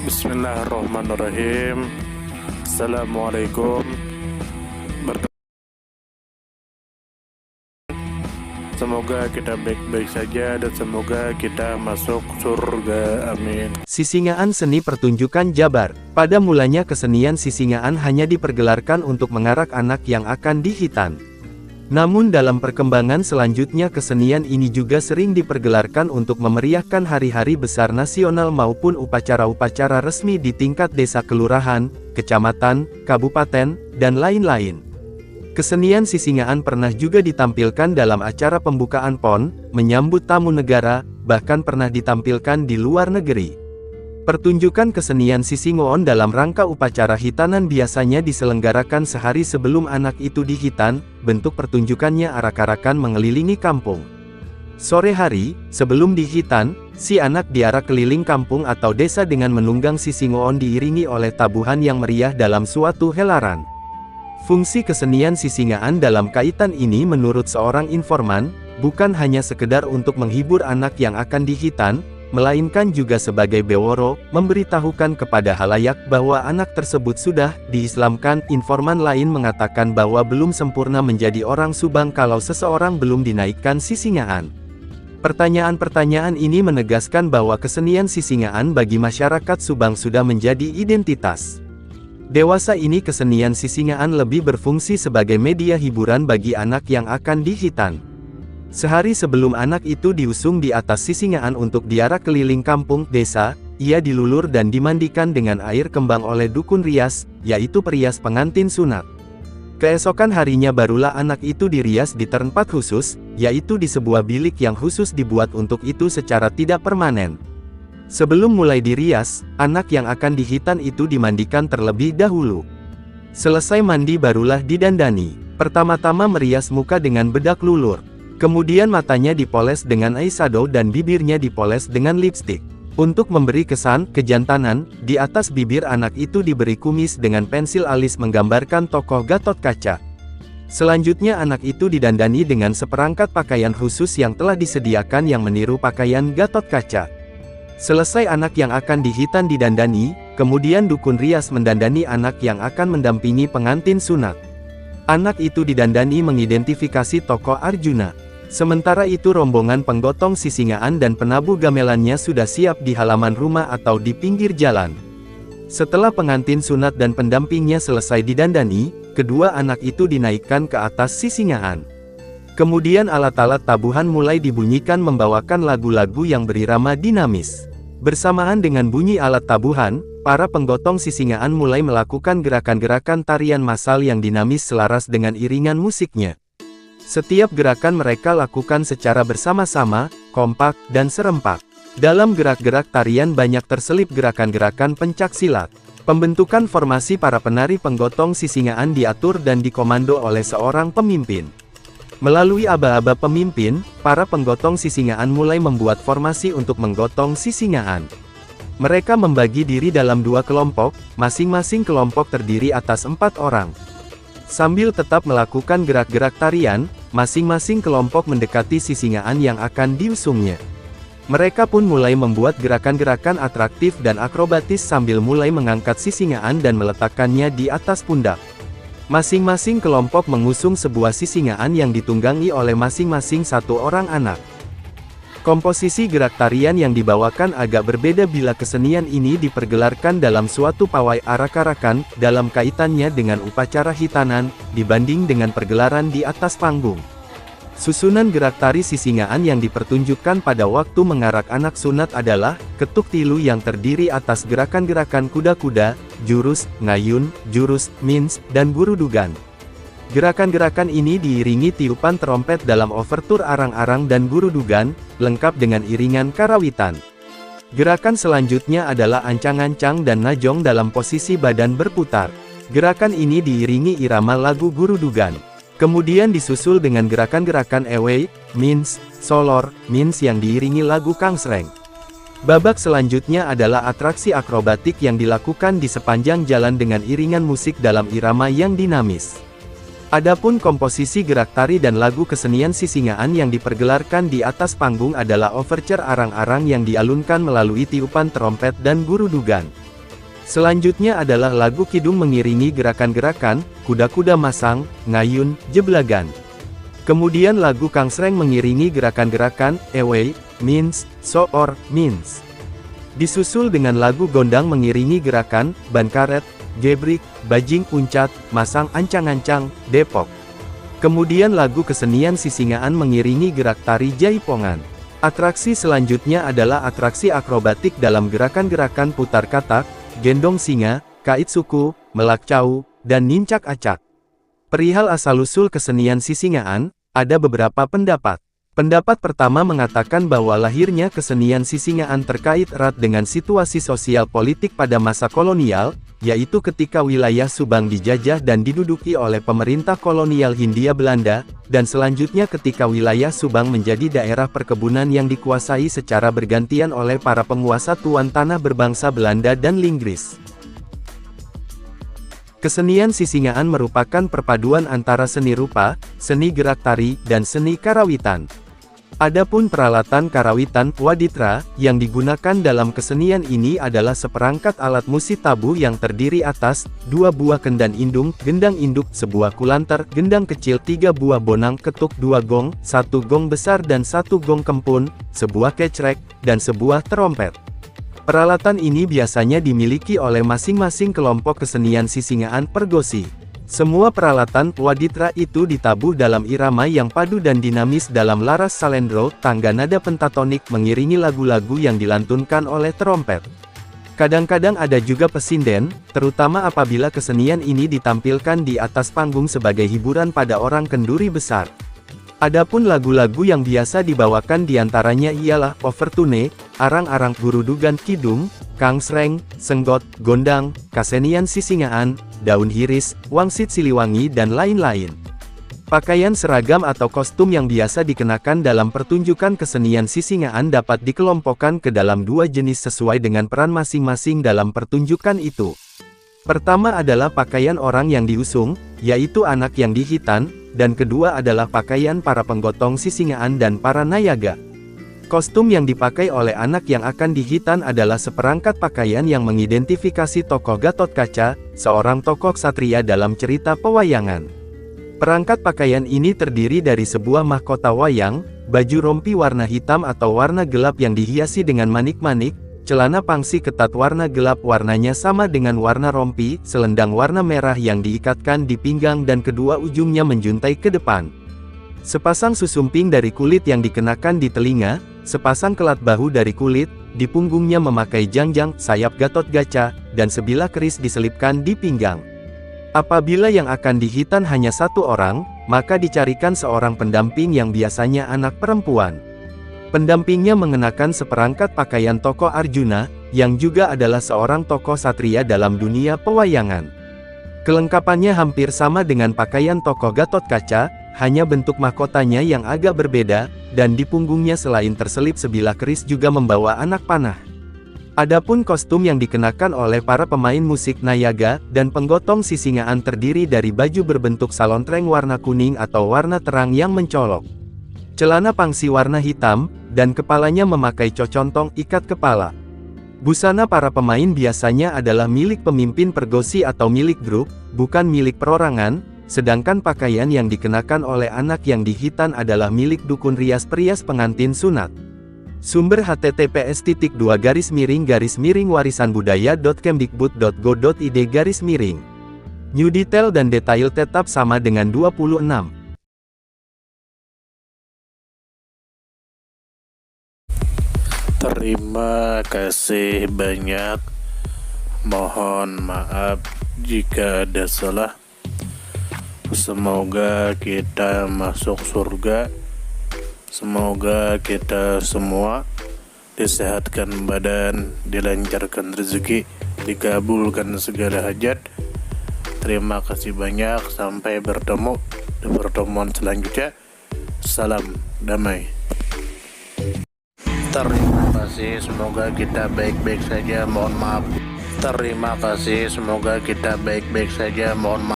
Bismillahirrahmanirrahim. Assalamualaikum. Semoga kita baik-baik saja dan semoga kita masuk surga. Amin. Sisingaan Seni Pertunjukan Jabar. Pada mulanya kesenian sisingaan hanya dipergelarkan untuk mengarak anak yang akan dihitan. Namun dalam perkembangan selanjutnya kesenian ini juga sering dipergelarkan untuk memeriahkan hari-hari besar nasional maupun upacara-upacara resmi di tingkat desa, kelurahan, kecamatan, kabupaten, dan lain-lain. Kesenian sisingaan pernah juga ditampilkan dalam acara pembukaan PON, menyambut tamu negara, bahkan pernah ditampilkan di luar negeri. Pertunjukan kesenian sisingoon dalam rangka upacara hitanan biasanya diselenggarakan sehari sebelum anak itu dihitan. Bentuk pertunjukannya arak-arakan mengelilingi kampung. Sore hari, sebelum dihitan, si anak diarak keliling kampung atau desa dengan menunggang sisingoon diiringi oleh tabuhan yang meriah dalam suatu helaran. Fungsi kesenian sisingaan dalam kaitan ini menurut seorang informan, bukan hanya sekedar untuk menghibur anak yang akan dihitan, melainkan juga sebagai beworo, memberitahukan kepada halayak bahwa anak tersebut sudah diislamkan. Informan lain mengatakan bahwa belum sempurna menjadi orang Subang kalau seseorang belum dinaikkan sisingaan. Pertanyaan-pertanyaan ini menegaskan bahwa kesenian sisingaan bagi masyarakat Subang sudah menjadi identitas. Dewasa ini kesenian sisingaan lebih berfungsi sebagai media hiburan bagi anak yang akan dihitan. Sehari sebelum anak itu diusung di atas sisingaan untuk diarak keliling kampung, desa, ia dilulur dan dimandikan dengan air kembang oleh dukun rias, yaitu perias pengantin sunat. Keesokan harinya barulah anak itu dirias di tempat khusus, yaitu di sebuah bilik yang khusus dibuat untuk itu secara tidak permanen. Sebelum mulai dirias, anak yang akan dihitan itu dimandikan terlebih dahulu. Selesai mandi barulah didandani. Pertama-tama merias muka dengan bedak lulur. Kemudian matanya dipoles dengan eyeshadow dan bibirnya dipoles dengan lipstik. Untuk memberi kesan kejantanan, di atas bibir anak itu diberi kumis dengan pensil alis menggambarkan tokoh Gatot Kaca. Selanjutnya anak itu didandani dengan seperangkat pakaian khusus yang telah disediakan yang meniru pakaian Gatot Kaca. Selesai anak yang akan dihitan didandani, kemudian dukun rias mendandani anak yang akan mendampingi pengantin sunat. Anak itu didandani mengidentifikasi tokoh Arjuna. Sementara itu rombongan penggotong sisingaan dan penabuh gamelannya sudah siap di halaman rumah atau di pinggir jalan. Setelah pengantin sunat dan pendampingnya selesai didandani, kedua anak itu dinaikkan ke atas sisingaan. Kemudian alat-alat tabuhan mulai dibunyikan membawakan lagu-lagu yang berirama dinamis. Bersamaan dengan bunyi alat tabuhan, para penggotong sisingaan mulai melakukan gerakan-gerakan tarian massal yang dinamis selaras dengan iringan musiknya. Setiap gerakan mereka lakukan secara bersama-sama, kompak, dan serempak. Dalam gerak-gerak tarian banyak terselip gerakan-gerakan pencak silat. Pembentukan formasi para penari penggotong sisingaan diatur dan dikomando oleh seorang pemimpin. Melalui aba-aba pemimpin, para penggotong sisingaan mulai membuat formasi untuk menggotong sisingaan. Mereka membagi diri dalam dua kelompok, masing-masing kelompok terdiri atas 4 orang. Sambil tetap melakukan gerak-gerak tarian, masing-masing kelompok mendekati sisingaan yang akan diusungnya. Mereka pun mulai membuat gerakan-gerakan atraktif dan akrobatis sambil mulai mengangkat sisingaan dan meletakkannya di atas pundak. Masing-masing kelompok mengusung sebuah sisingaan yang ditunggangi oleh masing-masing 1 orang anak. Komposisi gerak tarian yang dibawakan agak berbeda bila kesenian ini dipergelarkan dalam suatu pawai arak-arakan, dalam kaitannya dengan upacara hitanan, dibanding dengan pergelaran di atas panggung. Susunan gerak tari sisingaan yang dipertunjukkan pada waktu mengarak anak sunat adalah ketuk tilu yang terdiri atas gerakan-gerakan kuda-kuda, jurus, ngayun, jurus, mins, dan gurudugan. Gerakan-gerakan ini diiringi tiupan trompet dalam overtur arang-arang dan gurudugan, lengkap dengan iringan karawitan. Gerakan selanjutnya adalah ancang-ancang dan najong dalam posisi badan berputar. Gerakan ini diiringi irama lagu gurudugan. Kemudian disusul dengan gerakan-gerakan ewei, mins, solor, mins yang diiringi lagu kangsreng. Babak selanjutnya adalah atraksi akrobatik yang dilakukan di sepanjang jalan dengan iringan musik dalam irama yang dinamis. Adapun komposisi gerak tari dan lagu kesenian sisingaan yang dipergelarkan di atas panggung adalah overture arang-arang yang dialunkan melalui tiupan trompet dan gurudugan. Selanjutnya adalah lagu kidung mengiringi gerakan-gerakan, kuda-kuda masang, ngayun, jeblagan. Kemudian lagu kangsreng mengiringi gerakan-gerakan, ewei, means, soor, means. Disusul dengan lagu gondang mengiringi gerakan, ban karet, gebrik, bajing uncat, masang ancang-ancang, depok. Kemudian lagu kesenian sisingaan mengiringi gerak tari jaipongan. Atraksi selanjutnya adalah atraksi akrobatik dalam gerakan-gerakan putar katak, gendong singa, kait suku, melak cau, dan nincak acak. Perihal asal-usul kesenian sisingaan, ada beberapa pendapat. Pendapat pertama mengatakan bahwa lahirnya kesenian sisingaan terkait erat dengan situasi sosial politik pada masa kolonial, yaitu ketika wilayah Subang dijajah dan diduduki oleh pemerintah kolonial Hindia Belanda, dan selanjutnya ketika wilayah Subang menjadi daerah perkebunan yang dikuasai secara bergantian oleh para penguasa tuan tanah berbangsa Belanda dan Inggris. Kesenian sisingaan merupakan perpaduan antara seni rupa, seni gerak tari, dan seni karawitan. Adapun peralatan karawitan, waditra, yang digunakan dalam kesenian ini adalah seperangkat alat musik tabu yang terdiri atas, 2 buah kendan indung, gendang induk, sebuah kulanter, gendang kecil, 3 buah bonang, ketuk, 2 gong, 1 gong besar dan 1 gong kempun, sebuah kecrek, dan sebuah terompet. Peralatan ini biasanya dimiliki oleh masing-masing kelompok kesenian sisingaan pergosi. Semua peralatan waditra itu ditabuh dalam irama yang padu dan dinamis dalam laras salendro, tangga nada pentatonik mengiringi lagu-lagu yang dilantunkan oleh terompet. Kadang-kadang ada juga pesinden, terutama apabila kesenian ini ditampilkan di atas panggung sebagai hiburan pada orang kenduri besar. Adapun lagu-lagu yang biasa dibawakan diantaranya ialah overtune, arang-arang gurudugan kidung, kangsreng, senggot, gondang, kasenian sisingaan, daun hiris, wangsit siliwangi dan lain-lain. Pakaian seragam atau kostum yang biasa dikenakan dalam pertunjukan kesenian sisingaan dapat dikelompokkan ke dalam 2 jenis sesuai dengan peran masing-masing dalam pertunjukan itu. Pertama adalah pakaian orang yang diusung, yaitu anak yang dihitan, dan kedua adalah pakaian para penggotong sisingaan dan para nayaga. Kostum yang dipakai oleh anak yang akan dihitan adalah seperangkat pakaian yang mengidentifikasi tokoh Gatotkaca, seorang tokoh ksatria dalam cerita pewayangan. Perangkat pakaian ini terdiri dari sebuah mahkota wayang, baju rompi warna hitam atau warna gelap yang dihiasi dengan manik-manik, celana pangsi ketat warna gelap warnanya sama dengan warna rompi, selendang warna merah yang diikatkan di pinggang dan kedua ujungnya menjuntai ke depan. Sepasang susumping dari kulit yang dikenakan di telinga, sepasang kelat bahu dari kulit, di punggungnya memakai jangjang, sayap Gatotkaca, dan sebilah keris diselipkan di pinggang. Apabila yang akan dihitan hanya 1 orang, maka dicarikan seorang pendamping yang biasanya anak perempuan. Pendampingnya mengenakan seperangkat pakaian tokoh Arjuna, yang juga adalah seorang tokoh satria dalam dunia pewayangan. Kelengkapannya hampir sama dengan pakaian tokoh Gatotkaca, hanya bentuk mahkotanya yang agak berbeda, dan di punggungnya selain terselip sebilah keris juga membawa anak panah. Adapun kostum yang dikenakan oleh para pemain musik nayaga, dan penggotong sisingaan terdiri dari baju berbentuk salontreng warna kuning atau warna terang yang mencolok. Celana pangsi warna hitam, dan kepalanya memakai cocontong ikat kepala. Busana para pemain biasanya adalah milik pemimpin pergosi atau milik grup, bukan milik perorangan, sedangkan pakaian yang dikenakan oleh anak yang dihitan adalah milik dukun rias perias pengantin sunat. Sumber https://warisanbudaya.kemdikbud.go.id/. New detail dan detail tetap sama dengan 26. Terima kasih banyak. Mohon maaf jika ada salah. Semoga kita masuk surga. Semoga kita semua disehatkan badan, dilancarkan rezeki, dikabulkan segala hajat. Terima kasih banyak. Sampai bertemu di pertemuan selanjutnya. Salam damai. Terima kasih, semoga kita baik-baik saja. Mohon maaf. Terima kasih, semoga kita baik-baik saja. Mohon maaf.